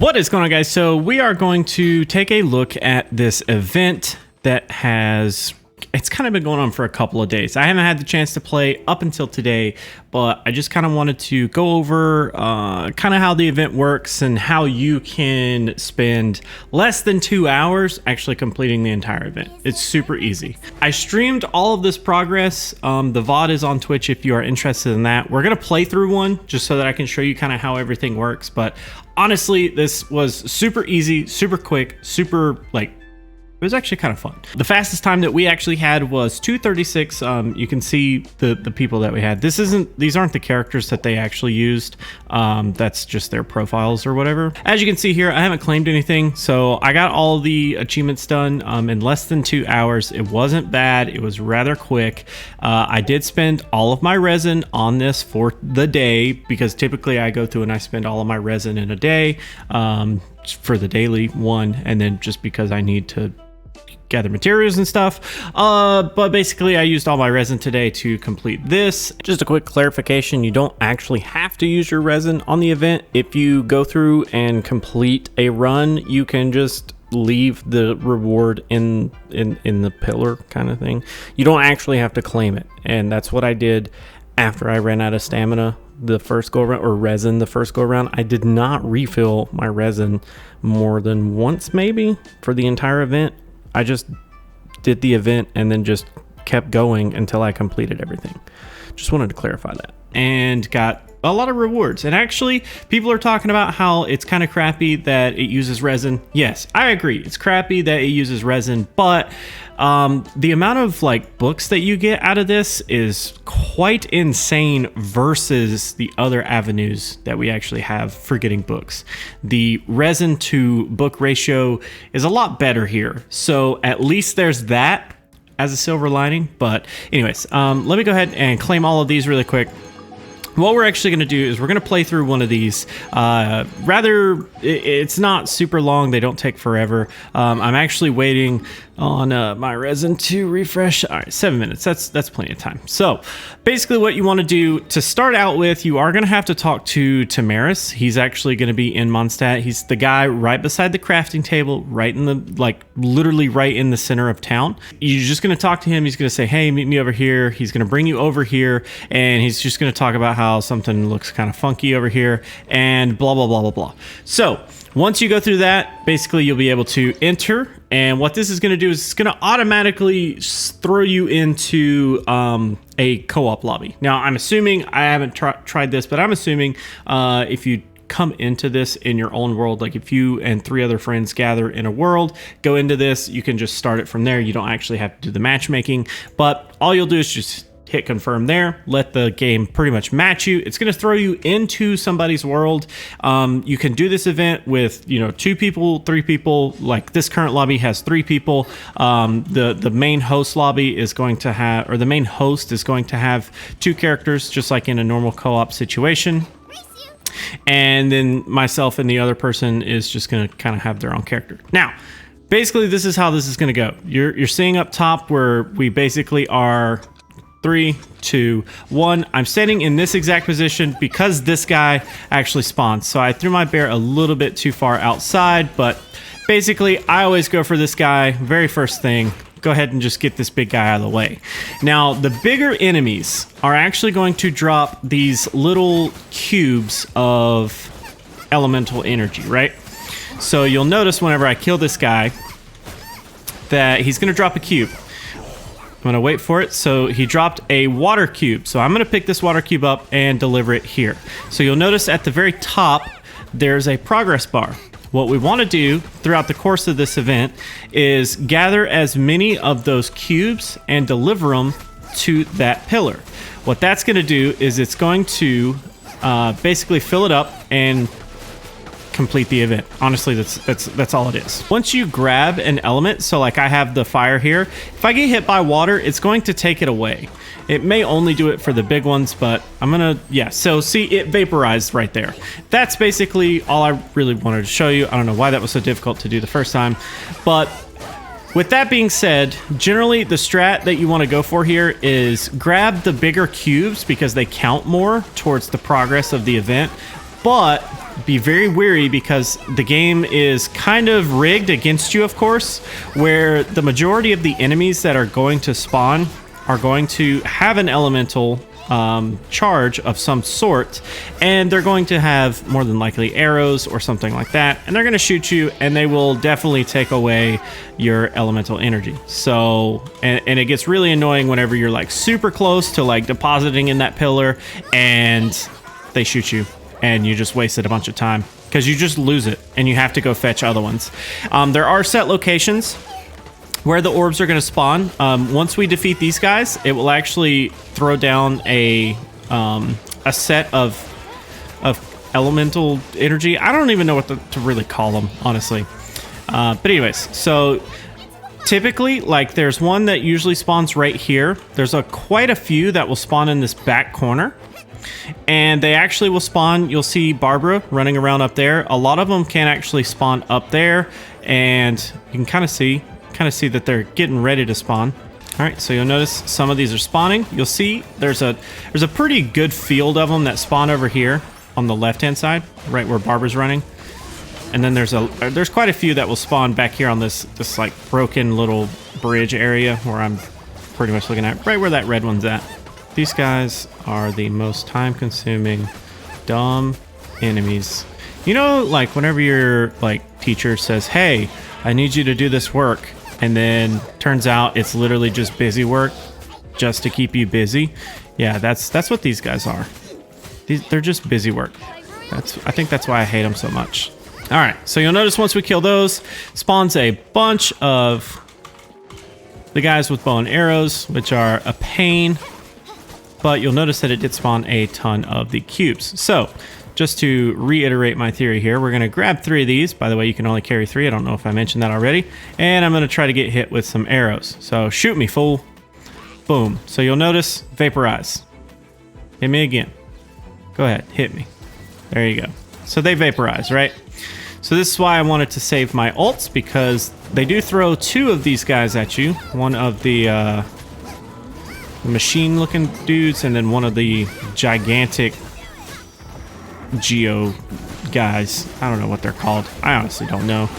What is going on, guys? So we are going to take a look at this event that it's kind of been going on for a couple of days. I haven't had the chance to play up until today, but I just kind of wanted to go over kind of how the event works and how you can spend less than 2 hours actually completing the entire event. It's super easy. I streamed all of this progress. The VOD is on Twitch if you are interested in that. We're going to play through one just so that I can show you kind of how everything works. But honestly, this was super easy, super quick, it was actually kind of fun. The fastest time that we actually had was 2:36. You can see the people that we had. These aren't the characters that they actually used. That's just their profiles or whatever. As you can see here, I haven't claimed anything, so I got all the achievements done in less than 2 hours. It wasn't bad. It was rather quick. I did spend all of my resin on this for the day because typically I go through and I spend all of my resin in a day for the daily one, and then just because I need to gather materials and stuff, but basically I used all my resin today to complete this. Just a quick clarification, you don't actually have to use your resin on the event. If you go through and complete a run, you can just leave the reward in the pillar kind of thing. You don't actually have to claim it, and that's what I did after I ran out of stamina the first go around, or resin the first go around. I did not refill my resin more than once maybe for the entire event. I just did the event and then just kept going until I completed everything. Just wanted to clarify that. And got a lot of rewards. And actually, people are talking about how it's kind of crappy that it uses resin. Yes, I agree. It's crappy that it uses resin, but the amount of books that you get out of this is quite insane versus the other avenues that we actually have for getting books. The resin to book ratio is a lot better here. So at least there's that as a silver lining. But anyways, let me go ahead and claim all of these really quick. What we're actually going to do is we're going to play through one of these. It's not super long. They don't take forever. I'm actually waiting on my resin to refresh. All right, 7 minutes. That's plenty of time. So basically what you want to do to start out with, you are going to have to talk to Tamaris. He's actually going to be in Mondstadt. He's the guy right beside the crafting table, right in the, literally right in the center of town. You're just going to talk to him. He's going to say, hey, meet me over here. He's going to bring you over here, and he's just going to talk about how something looks kind of funky over here and blah, blah, blah, blah, blah. So once you go through that, basically you'll be able to enter. And what this is going to do is it's going to automatically throw you into a co-op lobby. Now, I'm assuming, I haven't tried this, but I'm assuming if you come into this in your own world, like if you and 3 other friends gather in a world, go into this, you can just start it from there. You don't actually have to do the matchmaking, but all you'll do is just hit confirm there, let the game pretty much match you. It's going to throw you into somebody's world. You can do this event with 2 people, 3 people. Like this current lobby has 3 people. The main host lobby is going to have, or the main host is going to have 2 characters, just like in a normal co-op situation. And then myself and the other person is just going to kind of have their own character. Now, basically this is how this is going to go. You're seeing up top where we basically are 3, 2, 1. I'm standing in this exact position because this guy actually spawns. So I threw my bear a little bit too far outside, but basically I always go for this guy. Very first thing, go ahead and just get this big guy out of the way. Now, the bigger enemies are actually going to drop these little cubes of elemental energy, right? So you'll notice whenever I kill this guy that he's going to drop a cube. I'm going to wait for it. So he dropped a water cube. So I'm going to pick this water cube up and deliver it here. So you'll notice at the very top, there's a progress bar. What we want to do throughout the course of this event is gather as many of those cubes and deliver them to that pillar. What that's going to do is it's going to basically fill it up and complete the event. Honestly, that's all it is. Once you grab an element, so like I have the fire here, if I get hit by water, it's going to take it away. It may only do it for the big ones, but I'm gonna, so see, it vaporized right there. That's basically all I really wanted to show you. I don't know why that was so difficult to do the first time, but with that being said, generally the strat that you want to go for here is grab the bigger cubes because they count more towards the progress of the event. but be very wary because the game is kind of rigged against you, of course, where the majority of the enemies that are going to spawn are going to have an elemental charge of some sort, and they're going to have more than likely arrows or something like that, and they're going to shoot you, and they will definitely take away your elemental energy. So and it gets really annoying whenever you're like super close to like depositing in that pillar and they shoot you and you just wasted a bunch of time because you just lose it and you have to go fetch other ones. There are set locations where the orbs are going to spawn. Once we defeat these guys, it will actually throw down a set of elemental energy. I don't even know what to really call them, honestly. But anyways, so typically, like, there's one that usually spawns right here. There's quite a few that will spawn in this back corner. And they actually will spawn, you'll see Barbara running around up there. A lot of them can actually spawn up there, and you can kind of see that they're getting ready to spawn. All right, so you'll notice some of these are spawning. You'll see there's a pretty good field of them that spawn over here on the left-hand side, right where Barbara's running. And then there's quite a few that will spawn back here on this like broken little bridge area where I'm pretty much looking at, right where that red one's at. These guys are the most time-consuming, dumb enemies. You know, like whenever your like teacher says, "Hey, I need you to do this work," and then turns out it's literally just busy work, just to keep you busy. Yeah, that's what these guys are. They're just busy work. I think that's why I hate them so much. All right, so you'll notice once we kill those, spawns a bunch of the guys with bow and arrows, which are a pain. But you'll notice that it did spawn a ton of the cubes. So just to reiterate my theory here, we're going to grab 3 of these. By the way, you can only carry 3. I don't know if I mentioned that already. And I'm going to try to get hit with some arrows. So shoot me, fool. Boom. So you'll notice vaporize. Hit me again. Go ahead. Hit me. There you go. So they vaporize, right? So this is why I wanted to save my ults, because they do throw 2 of these guys at you. One of the machine-looking dudes, and then one of the gigantic geo guys. I don't know what they're called. I honestly don't know.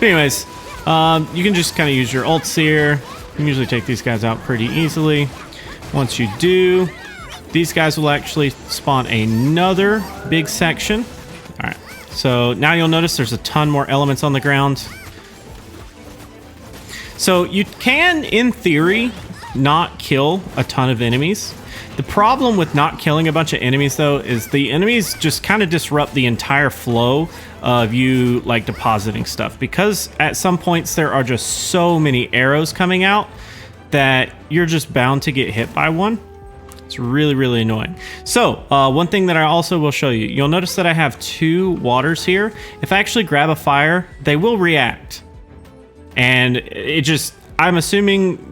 But anyways, you can just kind of use your ults here. You can usually take these guys out pretty easily. Once you do, these guys will actually spawn another big section. All right, so now you'll notice there's a ton more elements on the ground. So you can, in theory, not kill a ton of enemies. The problem with not killing a bunch of enemies, though, is the enemies just kind of disrupt the entire flow of you like depositing stuff, because at some points there are just so many arrows coming out that you're just bound to get hit by one. It's really, really annoying. So one thing that I also will show you, you'll notice that I have 2 waters here. If I actually grab a fire, they will react. And it just, I'm assuming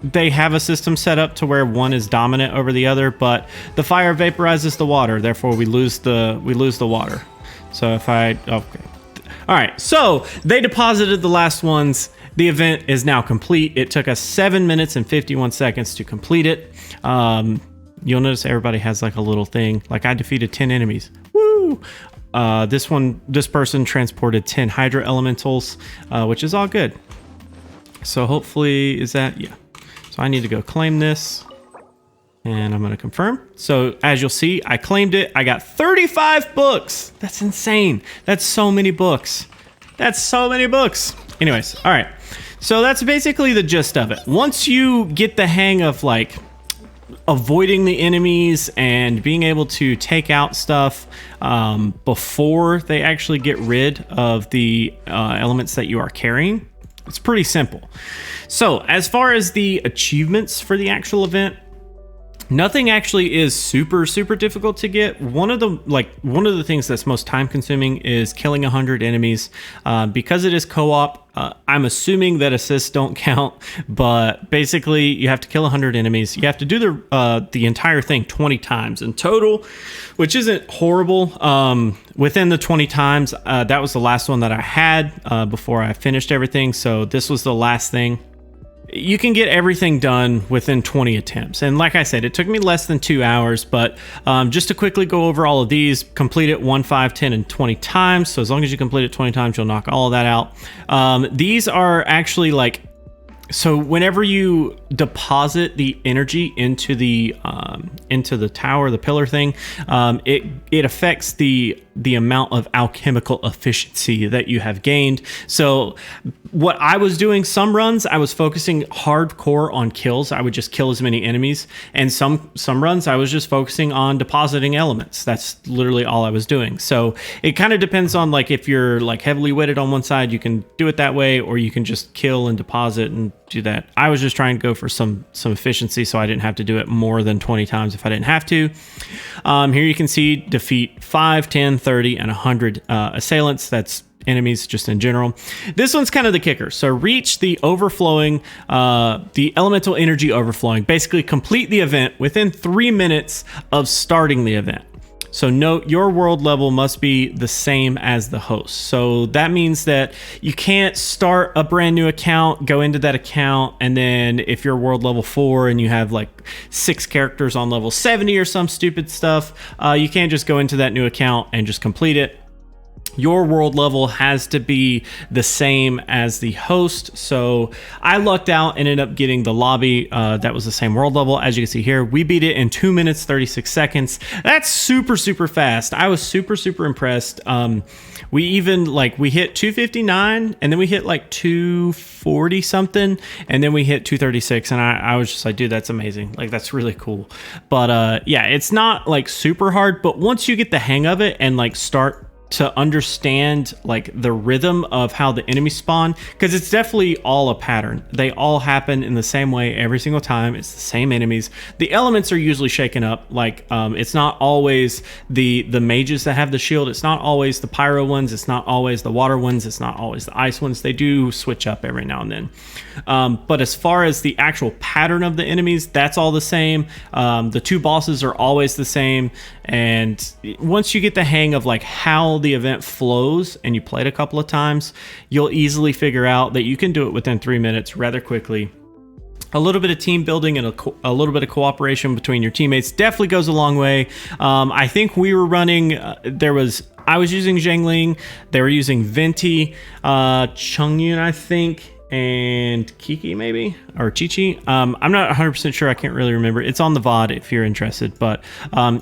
they have a system set up to where one is dominant over the other, but the fire vaporizes the water, therefore we lose the water. So if okay. All right, so they deposited the last ones. The event is now complete. It took us 7 minutes and 51 seconds to complete it. You'll notice everybody has like a little thing, like I defeated 10 enemies. Woo! This person transported 10 Hydra Elementals, which is all good. So hopefully, yeah. So I need to go claim this, and I'm going to confirm. So as you'll see, I claimed it. I got 35 books. That's insane. That's so many books. That's so many books. Anyways, all right. So that's basically the gist of it. Once you get the hang of like avoiding the enemies and being able to take out stuff before they actually get rid of the elements that you are carrying, it's pretty simple. So as far as the achievements for the actual event, nothing actually is super difficult to get. One of the things that's most time consuming is killing 100 enemies. Because it is co-op, I'm assuming that assists don't count, but basically you have to kill 100 enemies. You have to do the entire thing 20 times in total, which isn't horrible. Within the 20 times, that was the last one that I had before I finished everything. So this was the last thing. you can get everything done within 20 attempts. And like I said, it took me less than 2 hours, but just to quickly go over all of these, complete it 1, 5, 10, and 20 times. So as long as you complete it 20 times, you'll knock all of that out. These are actually like, so whenever you deposit the energy into the tower, the pillar thing, it affects the amount of alchemical efficiency that you have gained. So what I was doing, some runs I was focusing hardcore on kills. I would just kill as many enemies, and some runs I was just focusing on depositing elements. That's literally all I was doing. So it kind of depends on, like, if you're like heavily weighted on one side, you can do it that way, or you can just kill and deposit and do that. I was just trying to go for some efficiency, so I didn't have to do it more than 20 times if I didn't have to. Here you can see defeat 5, 10, 30, and 100 assailants. That's enemies just in general. This one's kind of the kicker. So reach the overflowing, the elemental energy overflowing. Basically complete the event within 3 minutes of starting the event. So note, your world level must be the same as the host. So that means that you can't start a brand new account, go into that account, and then if you're world level 4 and you have like 6 characters on level 70 or some stupid stuff, you can't just go into that new account and just complete it. Your world level has to be the same as the host. So I lucked out, ended up getting the lobby that was the same world level. As you can see here, we beat it in 2 minutes 36 seconds. That's super fast. I was super impressed. We even we hit 259, and then we hit like 240 something, and then we hit 236, and I was just like, dude, that's amazing. Like, that's really cool. But yeah, it's not like super hard, but once you get the hang of it and like start to understand like the rhythm of how the enemies spawn, because it's definitely all a pattern. They all happen in the same way every single time. It's the same enemies. The elements are usually shaken up. Like it's not always the mages that have the shield. It's not always the pyro ones. It's not always the water ones. It's not always the ice ones. They do switch up every now and then. But as far as the actual pattern of the enemies, that's all the same. The 2 bosses are always the same. And once you get the hang of like how the event flows and you play it a couple of times, you'll easily figure out that you can do it within 3 minutes rather quickly. A little bit of team building and a little bit of cooperation between your teammates definitely goes a long way. I think we were running, I was using Zhengling, they were using Venti, Chongyun, I think, and Kiki maybe, or Chi-Chi. I'm not 100% sure. I can't really remember. It's on the VOD if you're interested. But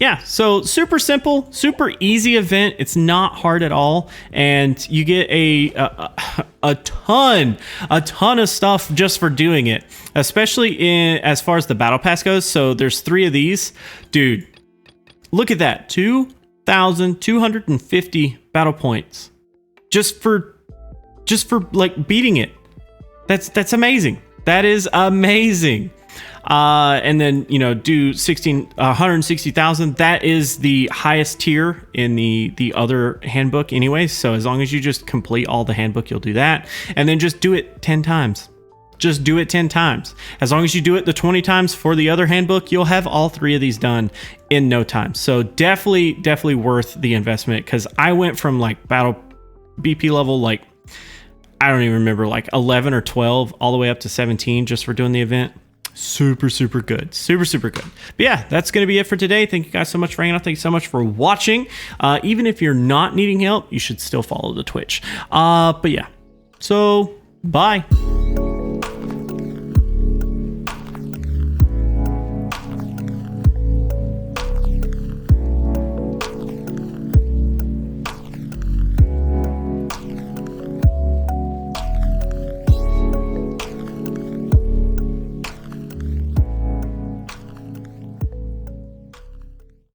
yeah, so super simple, super easy event. It's not hard at all. And you get a ton of stuff just for doing it, especially as far as the battle pass goes. So there's 3 of these. Dude, look at that. 2,250 battle points just for like beating it. That's amazing. That is amazing. And then, you know, do 160,000. That is the highest tier in the other handbook anyway. So as long as you just complete all the handbook, you'll do that. And then just do it 10 times. Just do it 10 times. As long as you do it the 20 times for the other handbook, you'll have all 3 of these done in no time. So definitely worth the investment, because I went from like battle BP level, like, I don't even remember, like 11 or 12 all the way up to 17 just for doing the event. Super good. Super good. But yeah, that's going to be it for today. Thank you guys so much for hanging out. Thank you so much for watching. Even if you're not needing help, you should still follow the Twitch. But yeah, so bye.